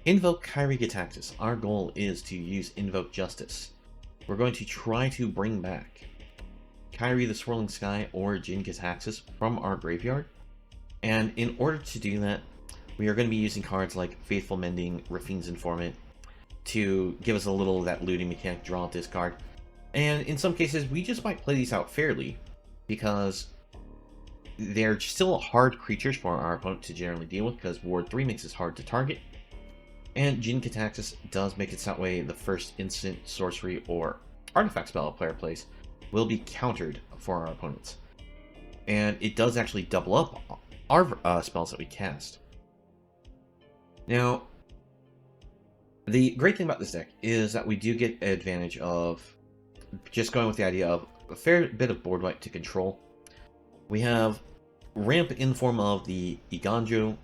Invoke Kairi-Gitaxis. Our goal is to use Invoke Justice. We're going to try to bring back Kairi the Swirling Sky or Jin-Gitaxis from our graveyard. And in order to do that, we are going to be using cards like Faithful Mending, Rafine's Informant, to give us a little of that looting mechanic, draw, discard. And in some cases, we just might play these out fairly, because they're still hard creatures for our opponent to generally deal with, because Ward 3 makes it hard to target. And Jin-Gitaxis does make it that way. The first instant, sorcery, or artifact spell a player plays will be countered for our opponents. And it does actually double up our spells that we cast. Now, the great thing about this deck is that we do get an advantage of just going with the idea of a fair bit of board wipe to control. We have ramp in form of the Iganjo.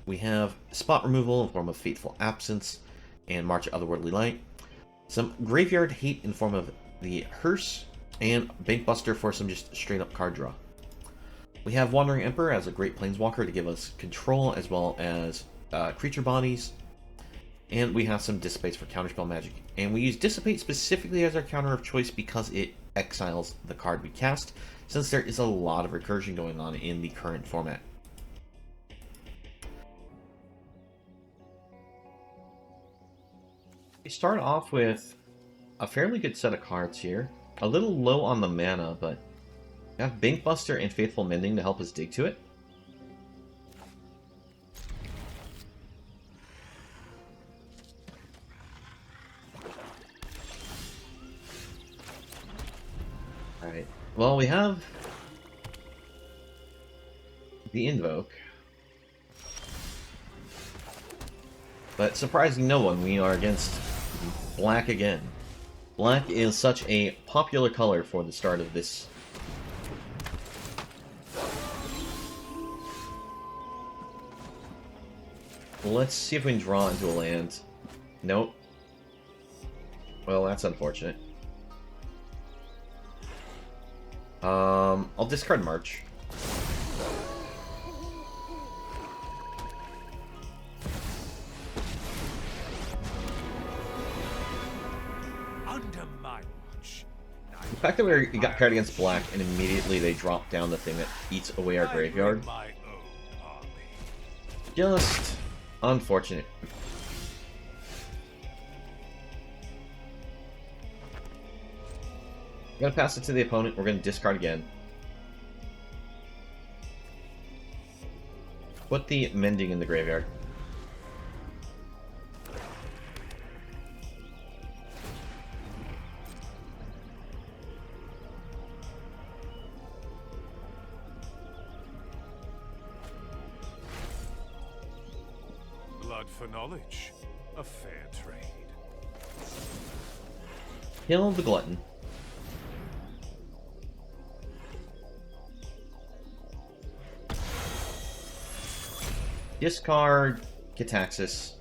We have spot removal in form of Fateful Absence and March of Otherworldly Light. Some graveyard hate in form of the Hearse, and Bankbuster for some just straight up card draw. We have Wandering Emperor as a great planeswalker to give us control as well as creature bodies. And we have some Dissipate for counterspell magic. And we use Dissipate specifically as our counter of choice because it exiles the card we cast, since there is a lot of recursion going on in the current format. We start off with a fairly good set of cards here. A little low on the mana, but we have Bankbuster and Faithful Mending to help us dig to it. Alright, well, we have the Invoke. But surprising no one, we are against black again. Black is such a popular color for the start of this. Let's see if we can draw into a land. Nope. Well, that's unfortunate. I'll discard March. The fact that we got paired against black and immediately they drop down the thing that eats away our graveyard. Just unfortunate. I'm gonna pass it to the opponent. We're gonna discard again. Put the Mending in the graveyard. Blood for knowledge, a fair trade. Kill the Glutton. Discard Gitaxis.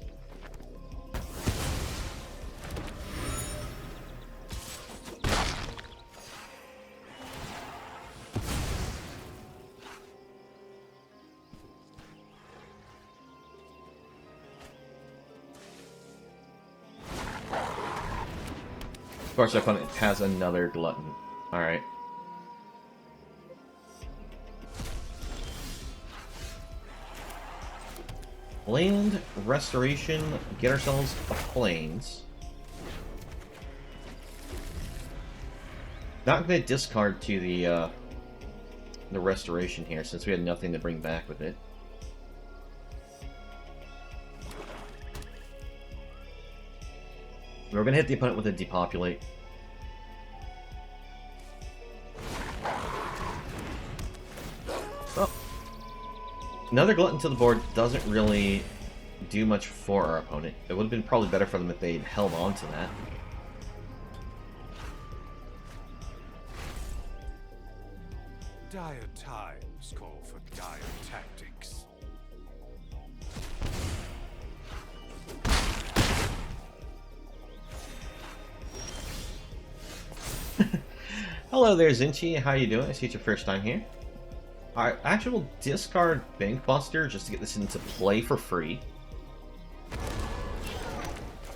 Of course, our opponent has another Glutton. Alright. Land Restoration, get ourselves a Plains. Not going to discard to the Restoration here, since we had nothing to bring back with it. We're going to hit the opponent with a Depopulate. Oh. Another Glutton to the board doesn't really do much for our opponent. It would have been probably better for them if they'd held on to that. Dire times call for dire tactics. Hello there, Zinchi. How you doing? I see it's your first time here. Alright, actually we'll discard Bankbuster just to get this into play for free.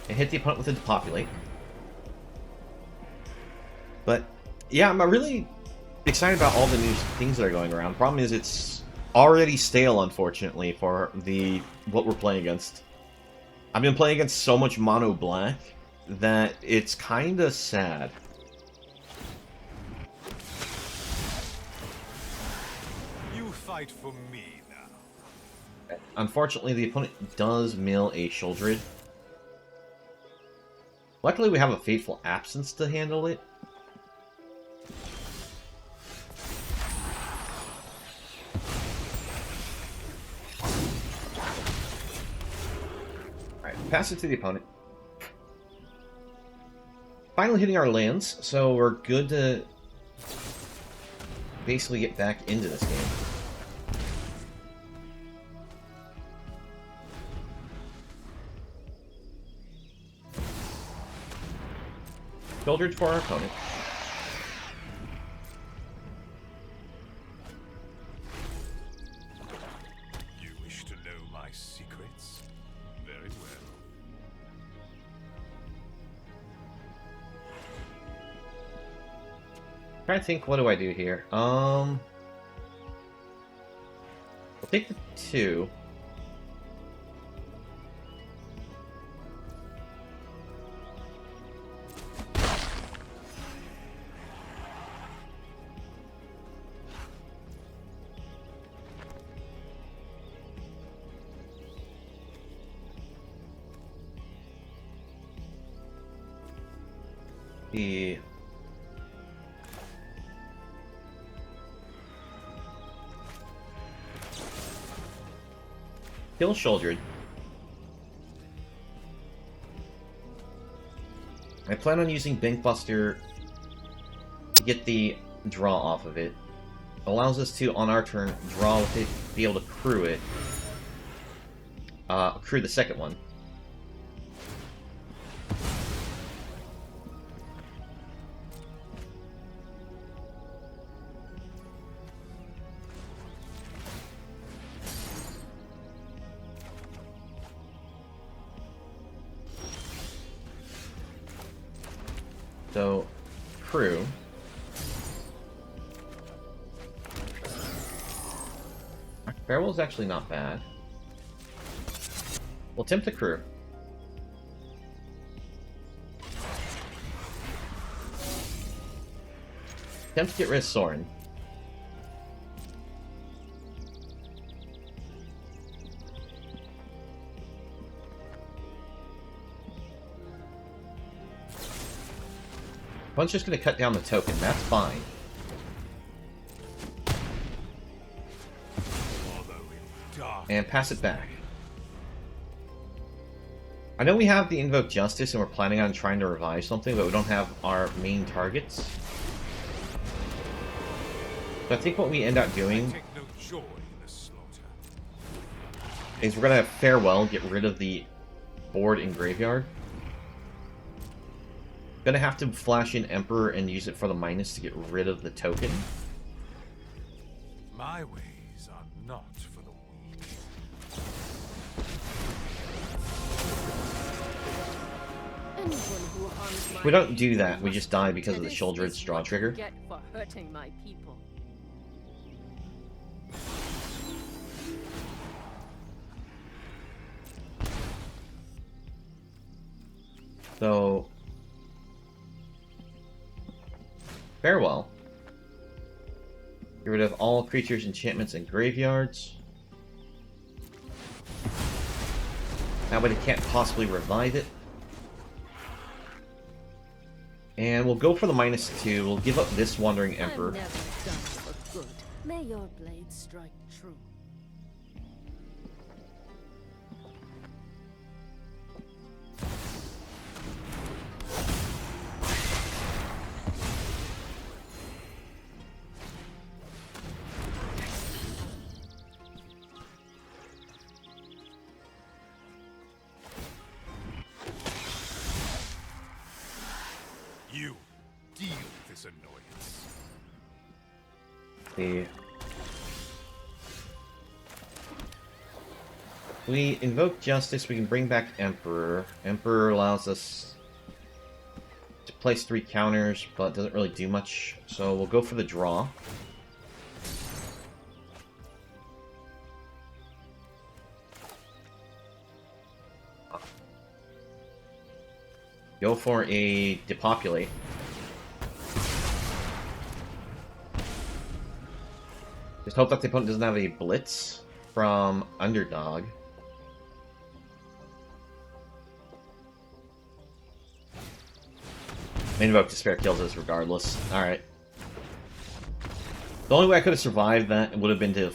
and hit the opponent with a depopulate. But yeah, I'm really excited about all the new things that are going around. Problem is, it's already stale, unfortunately, for what we're playing against. I've been playing against so much mono black that it's kind of sad. You fight for me now. Unfortunately, the opponent does mill a Sheoldred. Luckily, we have a Fateful Absence to handle it. Alright, pass it to the opponent. Finally hitting our lands, so we're good to basically get back into this game. Sheoldred for our opponent. You wish to know my secrets? Very well. Trying to think, what do I do here? We'll take the 2. The kill Sheoldred. I plan on using Bankbuster to get the draw off of it. Allows us to, on our turn, draw with it, be able to crew it. Crew the second one. So, crew. Farewell's actually not bad. We'll attempt the crew. Attempt to get rid of Sorin. One's just going to cut down the token, that's fine. And pass it back. I know we have the Invoke Justice and we're planning on trying to revive something, but we don't have our main targets. So I think what we end up doing is we're going to have Farewell, get rid of the board and graveyard. Gonna have to flash in Emperor and use it for the minus to get rid of the token. My ways are not for the weak. We don't do that, we just die because of the Sheoldred's draw trigger. Get for hurting my people. So Farewell. Get rid of all creatures, enchantments, and graveyards. That way they can't possibly revive it. And we'll go for the -2. We'll give up this Wandering Emperor. I'm never done for good. May your blade strike true. You deal with this annoyance. The We invoke Justice, we can bring back Emperor. Emperor allows us to place 3 counters, but doesn't really do much, so we'll go for the draw. Go for a depopulate. Just hope that the opponent doesn't have a blitz from underdog. Invoke Despair kills us regardless. Alright. The only way I could have survived that would have been to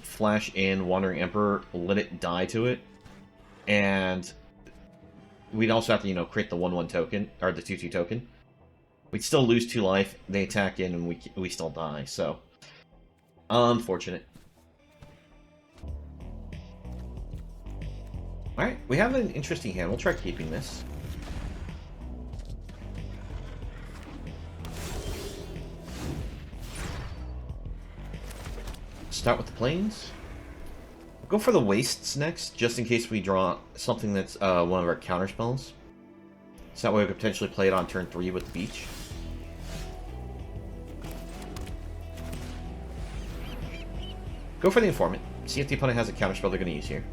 flash in Wandering Emperor, let it die to it, and we'd also have to, you know, create the 1/1 token, or the 2/2 token. We'd still lose 2 life, they attack in, and we still die, so... unfortunate. Alright, we have an interesting hand. We'll try keeping this. Start with the planes. We'll go for the wastes next, just in case we draw something that's one of our counter spells. So that way we could potentially play it on turn 3 with the beach. Go for the informant. See if the opponent has a counter spell they're going to use here.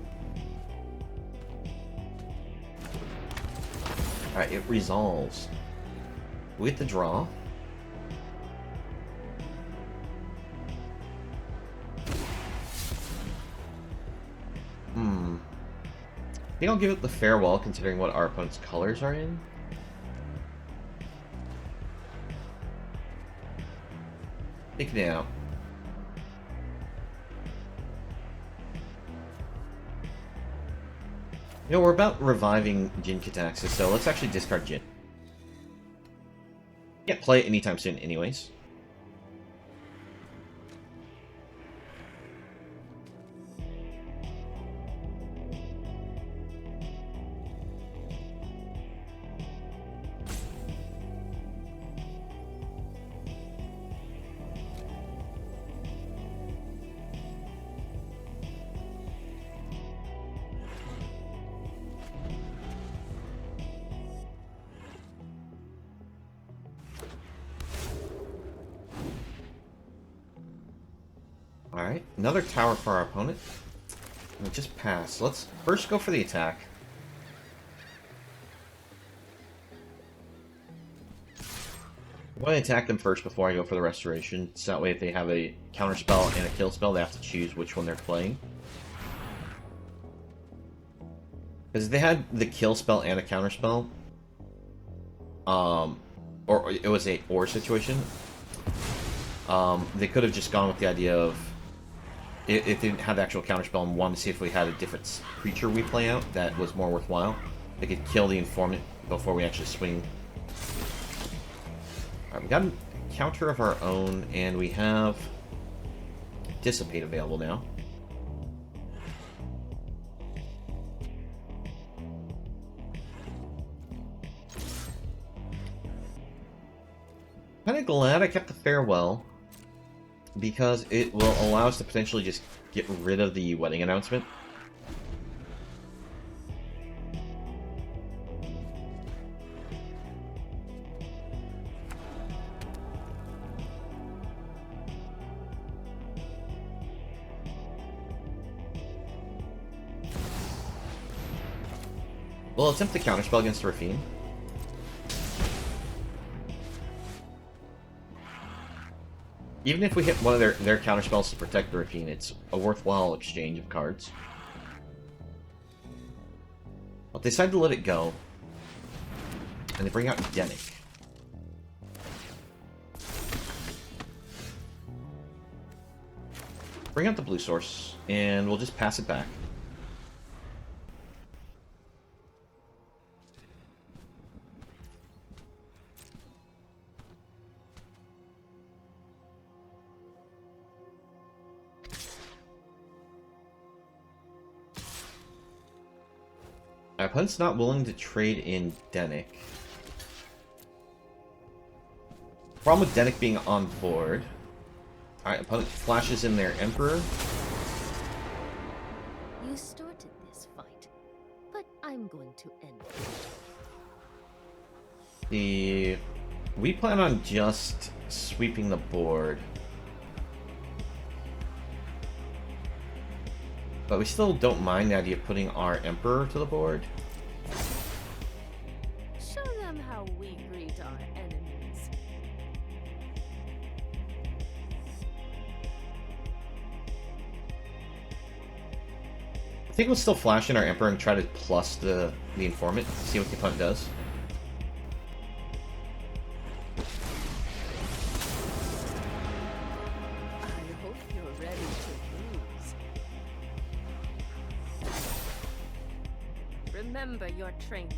Alright, it resolves. With the draw. I think I'll give it the farewell, considering what our opponent's colors are in. Take it out. You know, we're about reviving Jin-Gitaxis, so let's actually discard Jin. Can't play it anytime soon anyways. Alright, another tower for our opponent. We just pass. Let's first go for the attack. I want to attack them first before I go for the restoration, so that way if they have a counter spell and a kill spell, they have to choose which one they're playing. Because if they had the kill spell and a counter spell, or it was a or situation, they could have just gone with the idea of, if they didn't have the actual counterspell and wanted to see if we had a different creature we play out that was more worthwhile, they could kill the informant before we actually swing. Alright, we got a counter of our own, and we have Dissipate available now. Kinda glad I kept the farewell, because it will allow us to potentially just get rid of the wedding announcement. We'll attempt the counterspell against Rafine. Even if we hit one of their counterspells to protect the Rafine, it's a worthwhile exchange of cards. But they decide to let it go, and they bring out Denick. Bring out the blue source, and we'll just pass it back. My opponent's not willing to trade in Denick. Problem with Denick being on board. Alright, opponent flashes in their Emperor. You started I'm going to end it. We plan on just sweeping the board. But we still don't mind the idea of putting our Emperor to the board. Show them how we greet our enemies. I think we'll still flash in our Emperor and try to plus the Informant, see what the opponent does. I hope you're ready to lose. Remember your training.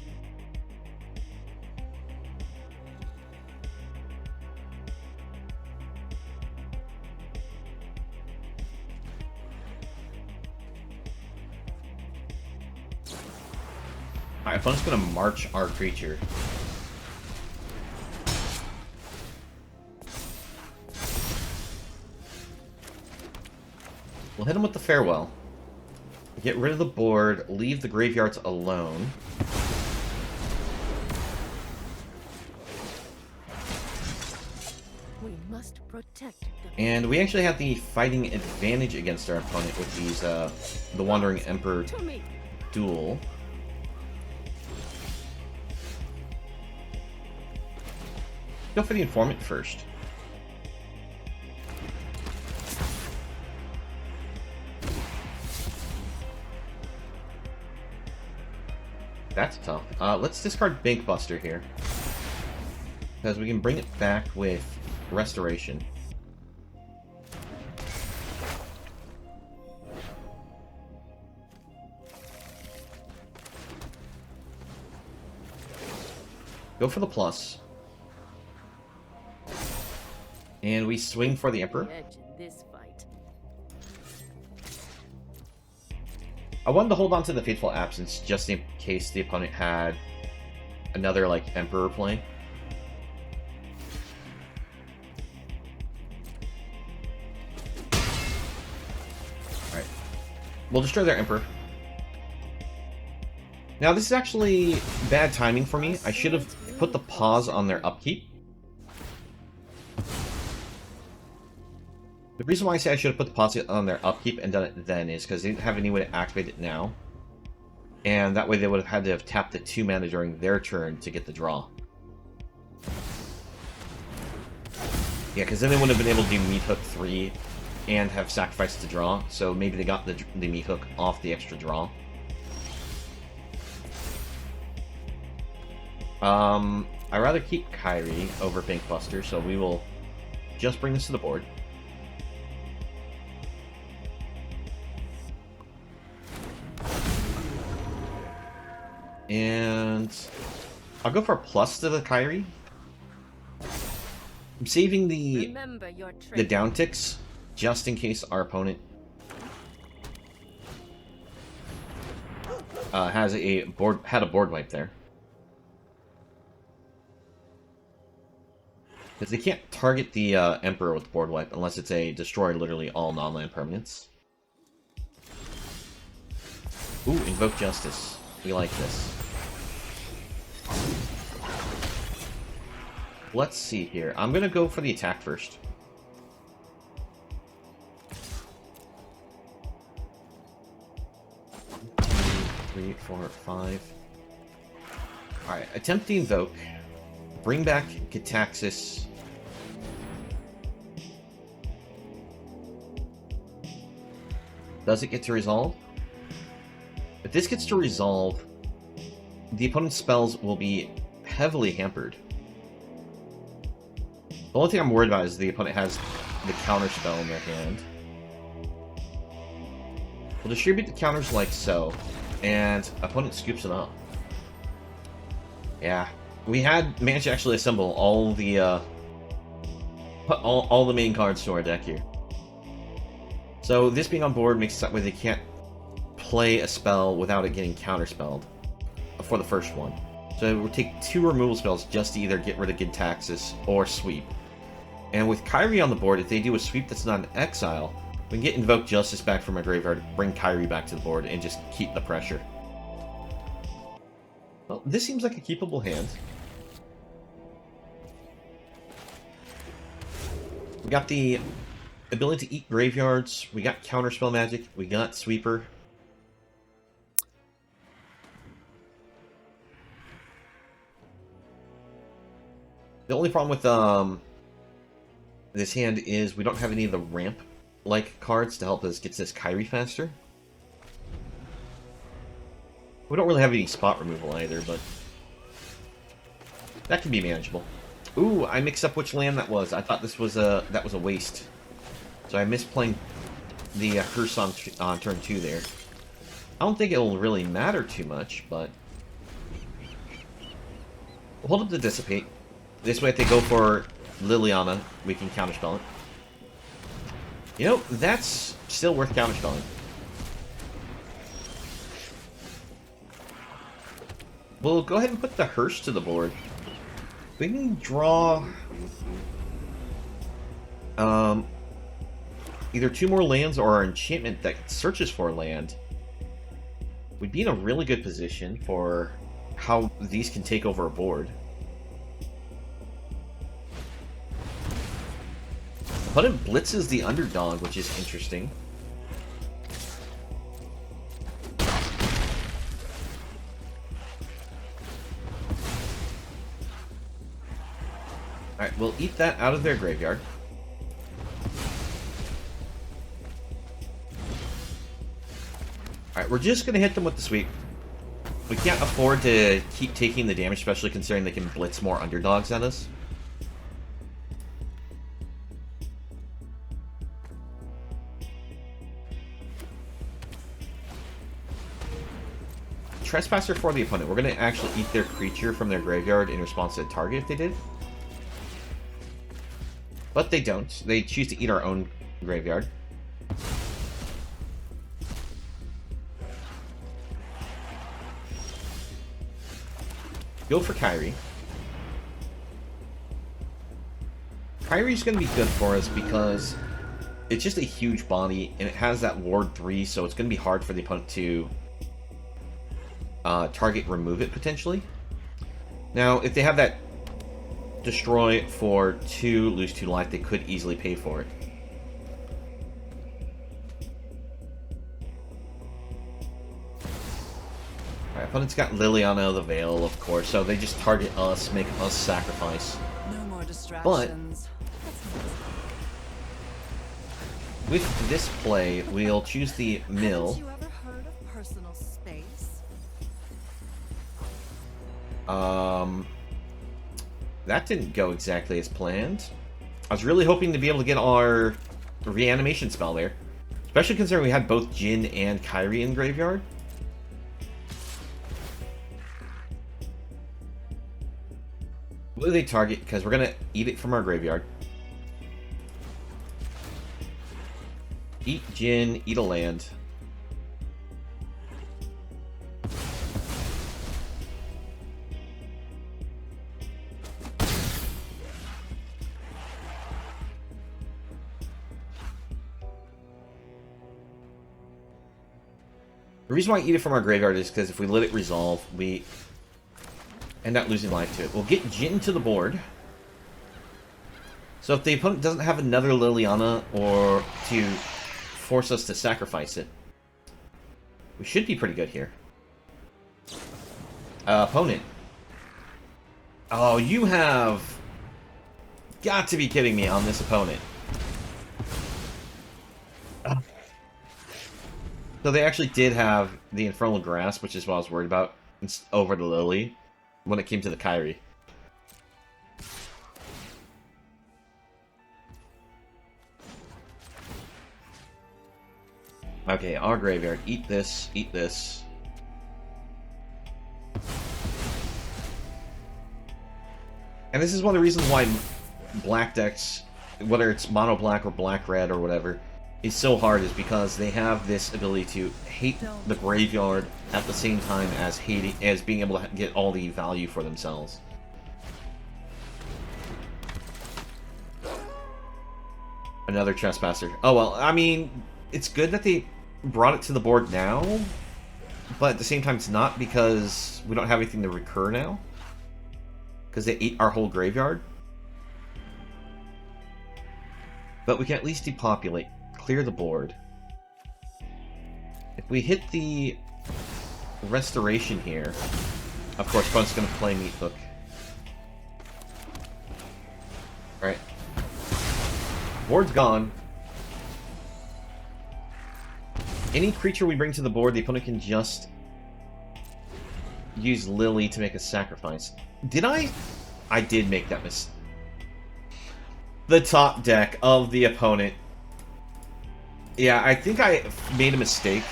Alright, opponent's gonna march our creature. We'll hit him with the Farewell. Get rid of the board, leave the graveyards alone. We must protect them. And we actually have the fighting advantage against our opponent with these, the Wandering Emperor To me. duel. Go for the Informant first. That's tough. Let's discard Bankbuster here. Because we can bring it back with Restoration. Go for the plus. And we swing for the Emperor. Edge in this fight. I wanted to hold on to the Fateful Absence just in case the opponent had another, like, Emperor play. Alright. We'll destroy their Emperor. Now, this is actually bad timing for me. I should have put the pause on their upkeep. The reason why I say I should have put the pause on their upkeep and done it then is because they didn't have any way to activate it now. And that way they would have had to have tapped the 2 mana during their turn to get the draw. Yeah, because then they wouldn't have been able to do Meat Hook 3 and have sacrificed the draw, so maybe they got the Meat Hook off the extra draw. I'd rather keep Kairi over Bankbuster, so we will just bring this to the board. And I'll go for a plus to the Kairi. I'm saving the down ticks just in case our opponent had a board wipe there. Because they can't target the Emperor with board wipe unless it's a destroy literally all non-land permanents. Ooh, Invoke Justice. We like this. Let's see here. I'm gonna go for the attack first. Three, 4, 5. Alright, attempt the Invoke. Bring back Gitaxis. Does it get to resolve? If this gets to resolve, the opponent's spells will be heavily hampered. The only thing I'm worried about is the opponent has the counter spell in their hand. We'll distribute the counters like so, and opponent scoops it up. Yeah, we had managed to actually assemble all the all the main cards to our deck here. So this being on board makes it that way they can't play a spell without it getting counterspelled for the first one. So it would take 2 removal spells just to either get rid of Gitaxis or sweep. And with Kairi on the board, if they do a sweep that's not an exile, we can get Invoke Justice back from our graveyard, bring Kairi back to the board, and just keep the pressure. Well, this seems like a keepable hand. We got the ability to eat graveyards, we got counterspell magic, we got sweeper. The only problem with this hand is we don't have any of the ramp-like cards to help us get this Kairi faster. We don't really have any spot removal either, but that can be manageable. Ooh, I mixed up which land that was. I thought this was that was a waste. So I missed playing the Hearse on turn 2 there. I don't think it'll really matter too much, but we'll hold up the Dissipate. This way, if they go for Liliana, we can counterspell it. You know, that's still worth counterspelling. We'll go ahead and put the Hearse to the board. We can draw either 2 more lands or our enchantment that searches for land. We'd be in a really good position for how these can take over a board. Opponent blitzes the underdog, which is interesting. Alright, we'll eat that out of their graveyard. Alright, we're just going to hit them with the sweep. We can't afford to keep taking the damage, especially considering they can blitz more underdogs at us. Trespasser for the opponent. We're going to actually eat their creature from their graveyard in response to a target if they did. But they don't. They choose to eat our own graveyard. Go for Kairi. Kairi's going to be good for us because it's just a huge body, and it has that Ward 3, so it's going to be hard for the opponent to target remove it, potentially. Now, if they have that destroy for 2, lose 2 life, they could easily pay for it. Alright, opponent's got Liliana of the Veil, of course, so they just target us, make us sacrifice. No more distractions. But with this play, we'll choose the mill. Haven't you ever heard of personal space? That didn't go exactly as planned. I was really hoping to be able to get our reanimation spell there. Especially considering we had both Jin and Kairi in graveyard. What do they target? Because we're going to eat it from our graveyard. Eat Jin, eat a land. The reason why I eat it from our graveyard is because if we let it resolve, we end up losing life to it. We'll get Jin to the board. So if the opponent doesn't have another Liliana or to force us to sacrifice it, we should be pretty good here. Opponent. Oh, you have got to be kidding me on this opponent. So they actually did have the Infernal Grasp, which is what I was worried about, over the Lily when it came to the Kairi. Okay, our graveyard. Eat this, eat this. And this is one of the reasons why black decks, whether it's mono black or black red or whatever, is so hard, is because they have this ability to hate the graveyard at the same time as being able to get all the value for themselves. Another Trespasser. Oh well, I mean, it's good that they brought it to the board now, but at the same time it's not, because we don't have anything to recur now. Because they ate our whole graveyard. But we can at least depopulate, clear the board. If we hit the restoration here, of course, opponent's going to play Meat Hook. Alright. Board's gone. Any creature we bring to the board, the opponent can just use Lily to make a sacrifice. Did I? I did make that mistake. The top deck of the opponent. Yeah, I think I made a mistake.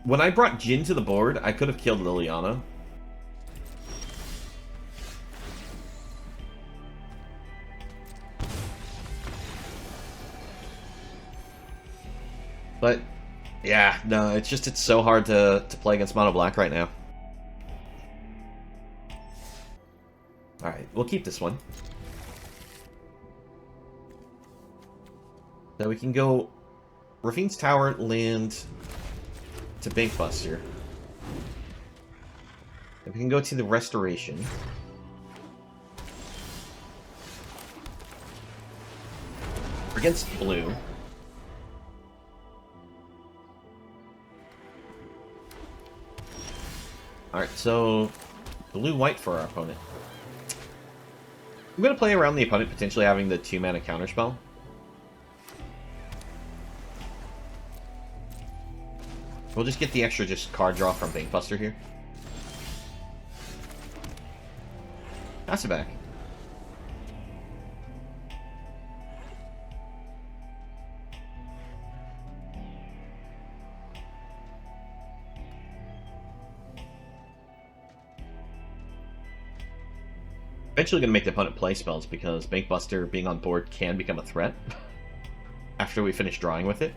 When I brought Jin to the board, I could have killed Liliana. But, yeah, no, it's just, it's so hard to play against Mono Black right now. Alright, we'll keep this one. So we can go Rafine's Tower, land to Bankbuster. And we can go to the Restoration. Against blue. Alright, so blue-white for our opponent. I'm going to play around the opponent potentially having the 2-mana counterspell. We'll just get the extra card draw from Bankbuster here. Pass it back. Eventually going to make the opponent play spells because Bankbuster being on board can become a threat after we finish drawing with it.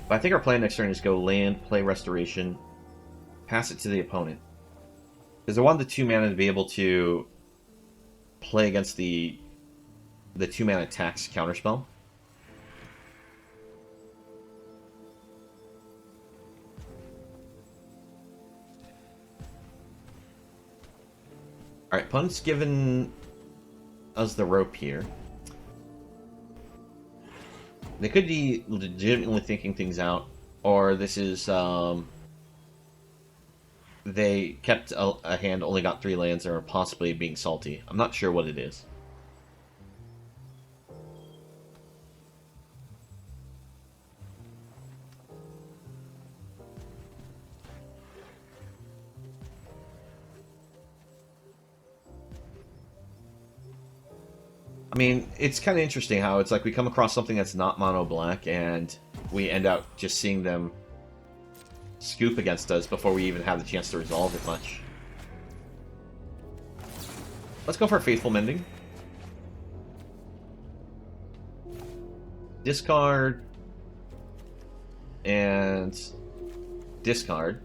But I think our plan next turn is go land, play Restoration, pass it to the opponent. Because I want the 2 mana to be able to play against the 2 mana tax counterspell. Alright, opponent's given us the rope here. They could be legitimately thinking things out, or this is, they kept a hand, only got 3 lands, or possibly being salty. I'm not sure what it is. I mean, it's kind of interesting how it's like we come across something that's not mono black, and we end up just seeing them scoop against us before we even have the chance to resolve it much. Let's go for Faithful Mending. Discard. And discard.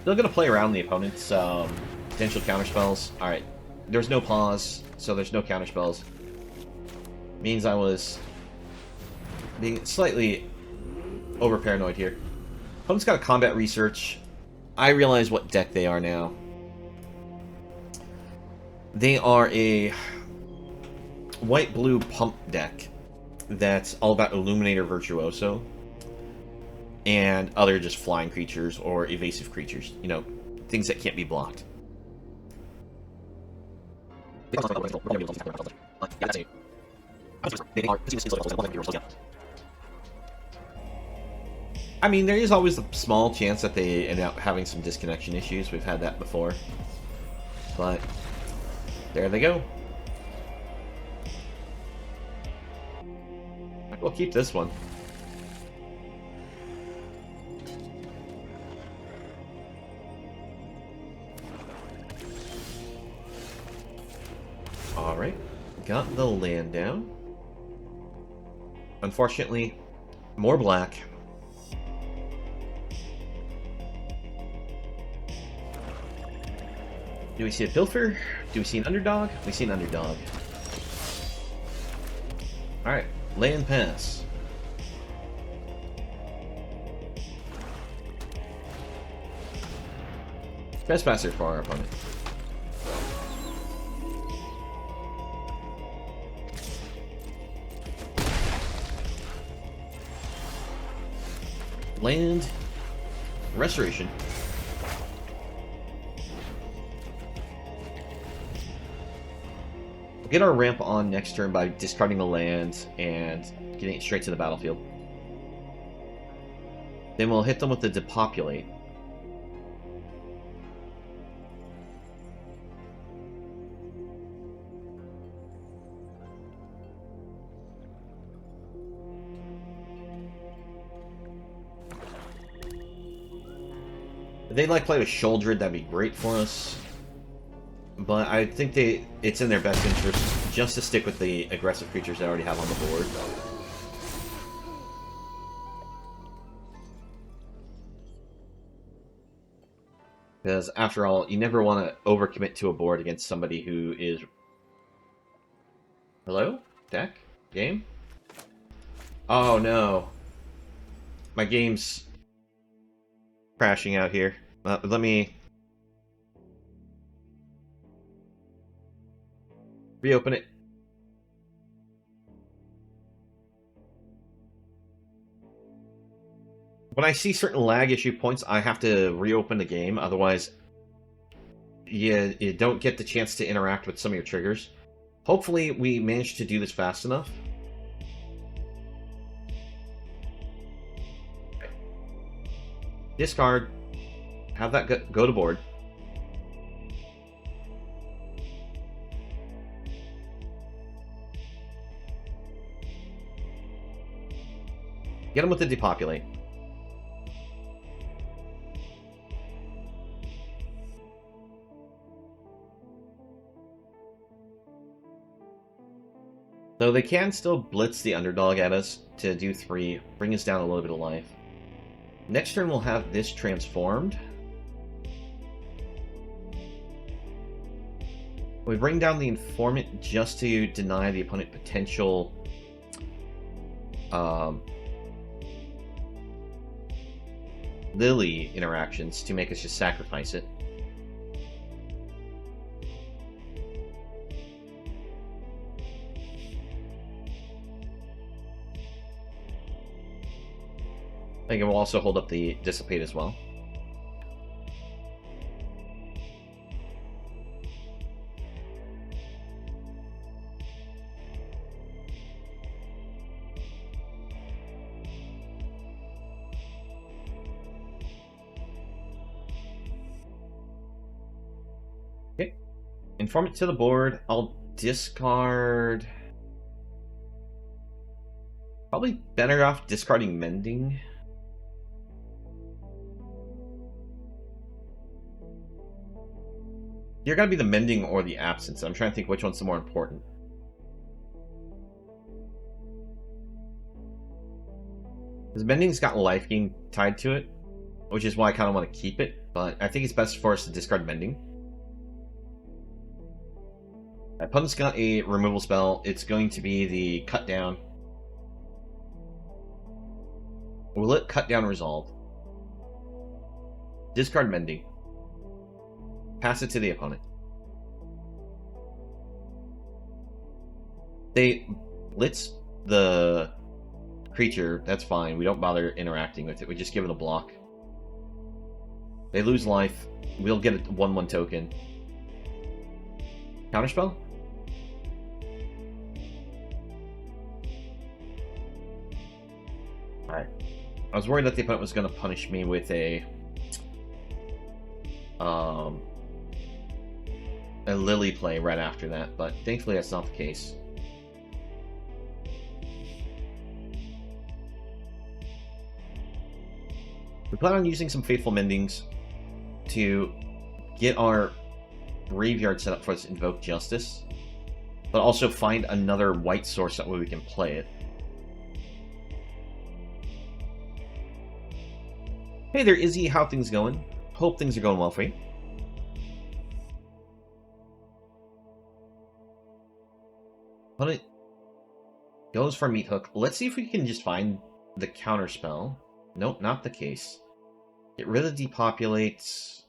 Still gonna play around the opponent's potential counterspells. Alright, there's no pause, so there's no counterspells. Means I was being slightly over paranoid here. Opponent's got a combat research. I realize what deck they are now. They are a white-blue pump deck that's all about Illuminator Virtuoso and other just flying creatures or evasive creatures. You know, things that can't be blocked. I mean, there is always a small chance that they end up having some disconnection issues. We've had that before. But there they go. We'll keep this one. Alright, got the land down. Unfortunately, more black. Do we see a Pilfer? Do we see an Underdog? We see an Underdog. Alright, land pass. Trespasser for our opponent. Land. Restoration. We'll get our ramp on next turn by discarding the land and getting it straight to the battlefield. Then we'll hit them with the depopulate. If they'd like play with Shouldered, that'd be great for us. But I think it's in their best interest just to stick with the aggressive creatures they already have on the board. Because after all, you never want to overcommit to a board against somebody who is... Hello? Deck? Game? Oh no. My game's crashing out here. Let me reopen it. When I see certain lag issue points, I have to reopen the game. Otherwise, you don't get the chance to interact with some of your triggers. Hopefully, we managed to do this fast enough. Discard. Have that go to board. Get him with the depopulate. Though they can still blitz the Underdog at us to do 3, bring us down a little bit of life. Next turn we'll have this transformed. We bring down the Informant just to deny the opponent potential Lily interactions to make us just sacrifice it. I think it will also hold up the Dissipate as well. Okay. Informant to the board. I'll discard... Probably better off discarding Mending. You're gonna be the Mending or the Absence. I'm trying to think which one's the more important. Because Mending's got life gain tied to it, which is why I kind of want to keep it, but I think it's best for us to discard Mending. My opponent's got a removal spell. It's going to be the Cut Down. Will it Cut Down Resolve? Discard Mending. Pass it to the opponent. They blitz the creature, that's fine. We don't bother interacting with it. We just give it a block. They lose life. We'll get a 1/1 token. Counterspell? Alright. I was worried that the opponent was going to punish me with a Lily play right after that, but thankfully that's not the case. We plan on using some Faithful Mendings to get our graveyard set up for this Invoke Justice, but also find another white source that way we can play it. Hey there, Izzy. How things going? Hope things are going well for you. Opponent goes for Meat Hook. Let's see if we can just find the counter spell. Nope, not the case. Get rid of Depopulate.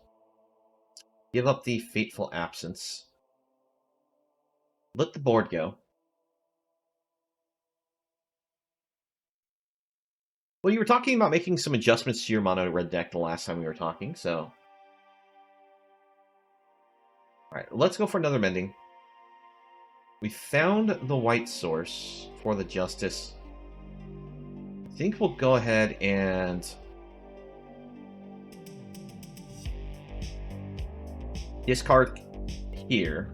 Give up the Fateful Absence. Let the board go. Well, you were talking about making some adjustments to your mono red deck the last time we were talking, so... Alright, let's go for another mending. We found the white source for the Justice. I think we'll go ahead and... discard here.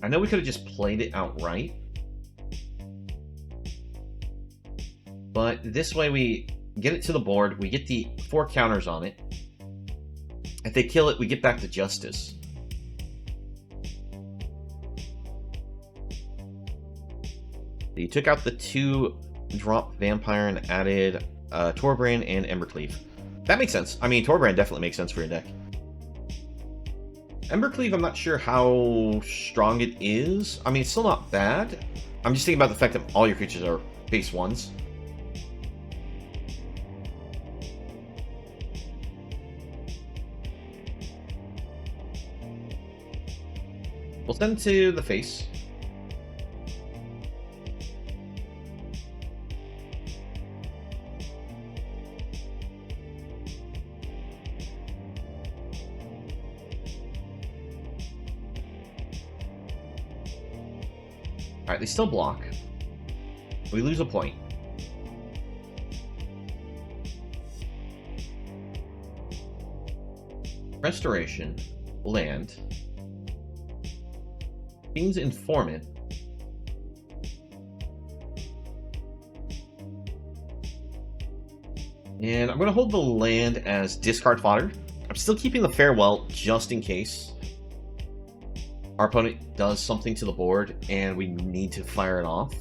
I know we could have just played it outright. But this way we get it to the board, we get the 4 counters on it. If they kill it, we get back the Justice. You took out the 2-drop Vampire and added Torbrand and Embercleave. That makes sense. I mean, Torbrand definitely makes sense for your deck. Embercleave, I'm not sure how strong it is. I mean, it's still not bad. I'm just thinking about the fact that all your creatures are base 1s. We'll send to the face. Alright, they still block. We lose a point. Restoration. Land. King's Informant. And I'm going to hold the land as discard fodder. I'm still keeping the Farewell just in case our opponent does something to the board and we need to fire it off.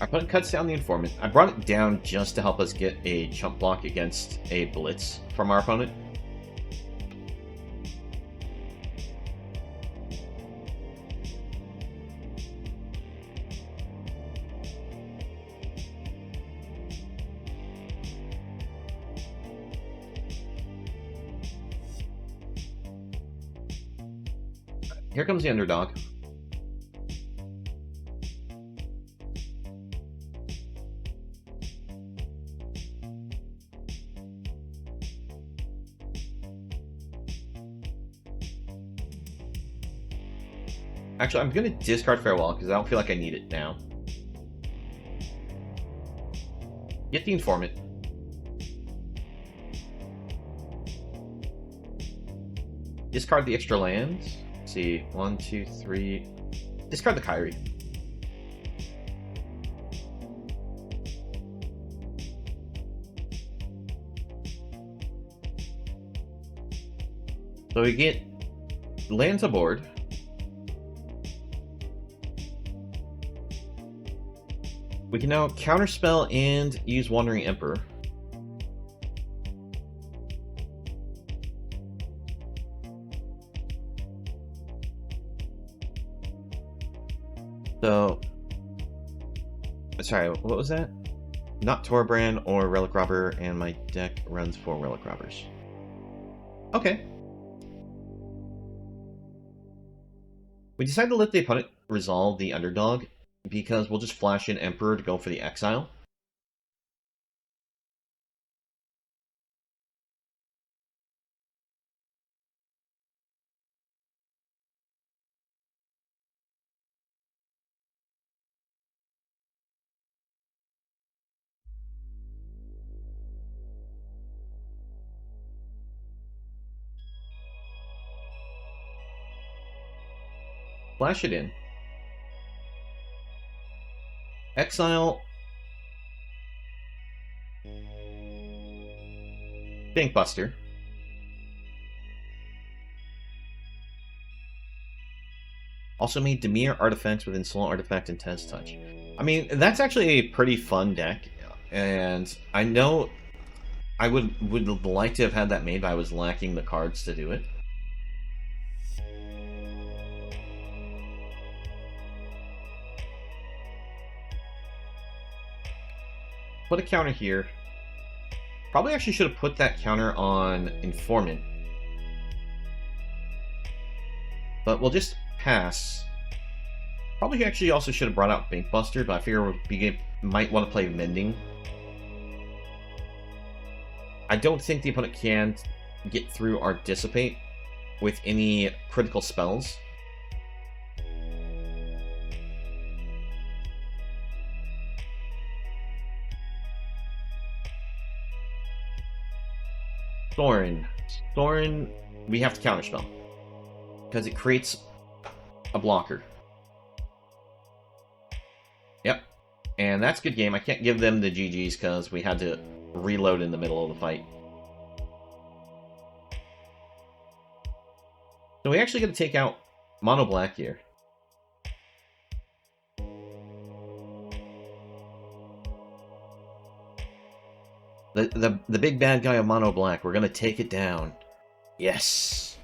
Our opponent cuts down the Informant. I brought it down just to help us get a chump block against a Blitz from our opponent. Here comes the underdog. Actually, I'm going to discard Farewell because I don't feel like I need it now. Get the Informant. Discard the extra lands. Let's see, 1, 2, 3. Discard the Kairi. So we get lands aboard. We can now counterspell and use Wandering Emperor. So, sorry, what was that? Not Torbrand or Relic Robber, and my deck runs 4 Relic Robbers. Okay. We decided to let the opponent resolve the underdog, because we'll just flash in Emperor to go for the exile. Flash it in. Exile. Bankbuster. Also made Demir Artifacts with Insolent Artifact and Tez Touch. I mean, that's actually a pretty fun deck, and I know I would like to have had that made, but I was lacking the cards to do it. Put a counter here. Probably actually should have put that counter on Informant. But we'll just pass. Probably actually also should have brought out Bankbuster, but I figure we might want to play Mending. I don't think the opponent can get through our Dissipate with any critical spells. Thorin. Thorin, we have to counterspell. Because it creates a blocker. Yep. And that's a good game. I can't give them the GGs because we had to reload in the middle of the fight. So we actually got to take out Mono Black here. The big bad guy of Mono Black. We're gonna take it down. Yes.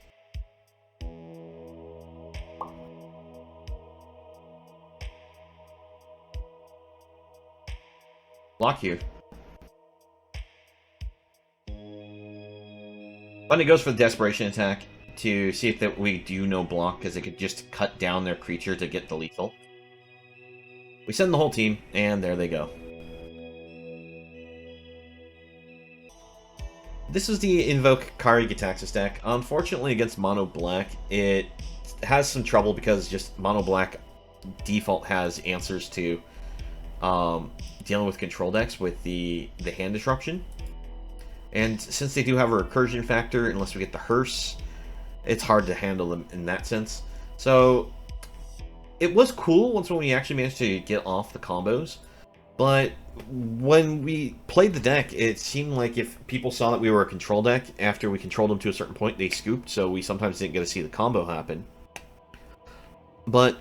Block here. Bunny goes for the Desperation attack to see if we do no block, because it could just cut down their creature to get the lethal. We send the whole team, and there they go. This is the Invoke Kairi-Gitaxis deck. Unfortunately, against Mono Black, it has some trouble because just Mono Black default has answers to dealing with control decks with the hand disruption. And since they do have a recursion factor, unless we get the hearse, it's hard to handle them in that sense. So it was cool once when we actually managed to get off the combos, but when we played the deck, it seemed like if people saw that we were a control deck, after we controlled them to a certain point, they scooped, so we sometimes didn't get to see the combo happen. But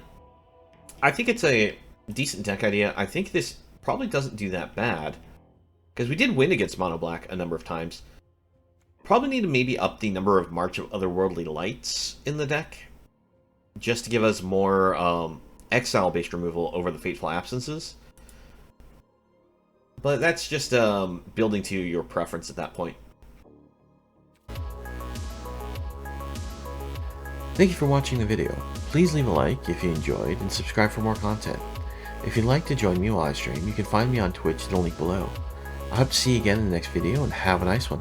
I think it's a decent deck idea. I think this probably doesn't do that bad, because we did win against Mono Black a number of times. Probably need to maybe up the number of March of Otherworldly Lights in the deck, just to give us more exile-based removal over the Fateful Absences. But that's just building to your preference at that point. Thank you for watching the video. Please leave a like if you enjoyed, and subscribe for more content. If you'd like to join me while I stream, you can find me on Twitch, the link below. I hope to see you again in the next video, and have a nice one.